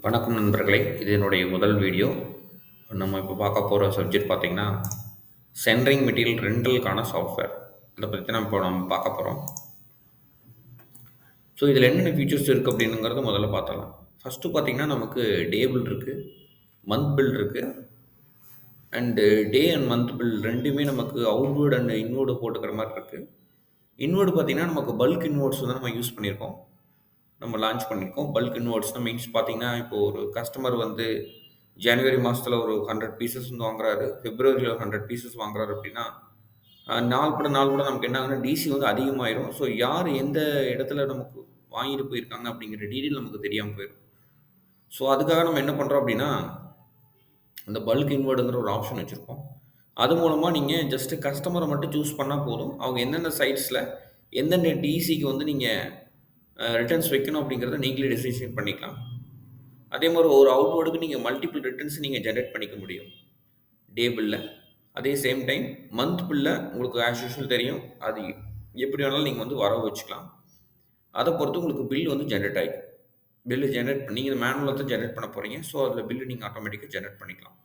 வணக்கம் நண்பர்களே! இது என்னுடைய முதல் வீடியோ. நம்ம இப்போ பார்க்க போற சப்ஜெக்ட் பார்த்தீங்கன்னா, சென்டரிங் மெட்டீரியல் ரெண்டலுக்கான சாஃப்ட்வேர். இத பத்தி தான் நம்ம பார்க்க போறோம். ஸோ, இதில என்னென்ன ஃபீச்சர்ஸ் இருக்கு அப்படிங்கிறத முதல்ல பார்த்துடலாம். ஃபர்ஸ்ட்டு பார்த்தீங்கன்னா, நமக்கு டே பில் இருக்கு, மந்த் பில் இருக்கு. And day and month bill 2மே நமக்கு அவுட்வேர்ட் அண்ட் இன்வேர்ட் போட்டுக்கிற மாரி இருக்கு. இன்வேர்ட் பார்த்தீங்கன்னா, நமக்கு பல்க் இன்வெர்ட்ஸ் தான் நம்ம யூஸ் பண்ணியிருக்கோம். நம்ம லான்ச் பண்ணியிருக்கோம். பல்க் இன்வெர்ட்ஸ்னா மீன்ஸ் பார்த்தீங்கன்னா, இப்போ ஒரு கஸ்டமர் வந்து ஜனவரி மாசத்துல ஒரு 100 பீஸஸ் வந்து வாங்குறாரு. பிப்ரவரியில ஒரு 100 பீஸஸ் வாங்குறாரு அப்படின்னா, நாள் பட நமக்கு என்ன ஆகும்னா, டிசி வந்து அதிகமாயிரும். ஸோ யார் எந்த இடத்துல நமக்கு வாங்கிட்டு போயிருக்காங்க அப்படிங்கிற டீட்டெயில் நமக்கு தெரியாம போயிரும். ஸோ அதுக்காக நம்ம என்ன பண்றோம் அப்படின்னா, அந்த பல்க் இன்வெர்ட்ங்கிற ஒரு ஆப்ஷன் வச்சிருக்கோம். அது மூலமா நீங்க ஜஸ்ட் கஸ்டமர மட்டும் சூஸ் பண்ணா போதும். அவங்க எந்தெந்த சைட்ஸ்ல எந்தெந்த டிசிக்கு வந்து நீங்க ரிட்டர்ன்ஸ் வைக்கணும் அப்படிங்கிறத நீங்களே டிசிஷன் பண்ணிக்கலாம். அதே மாரி ஒரு அவுட்வேர்டுக்கு நீங்க மல்டிபிள் ரிட்டர்ன்ஸ் நீங்க ஜெனரேட் பண்ணிக்க முடியும். டே பில்ல. அதே சேம் டைம் மந்த் பில்ல உங்களுக்கு ஆஸ் யூசுவல் தெரியும். அது எப்படி வேணாலும் நீங்க வந்து வரவு வச்சுக்கலாம். அத பொறுத்து உங்களுக்கு பில் வந்து ஜெனரேட் ஆயிக்கும். பில் ஜெனரேட் பண்ணி நீங்க மேனுவலா தான் ஜெனரேட் பண்ண போறீங்க. ஸோ, அதில பில் நீங்க ஆட்டோமேட்டிக்கா ஜெனரேட் பண்ணிக்கலாம்.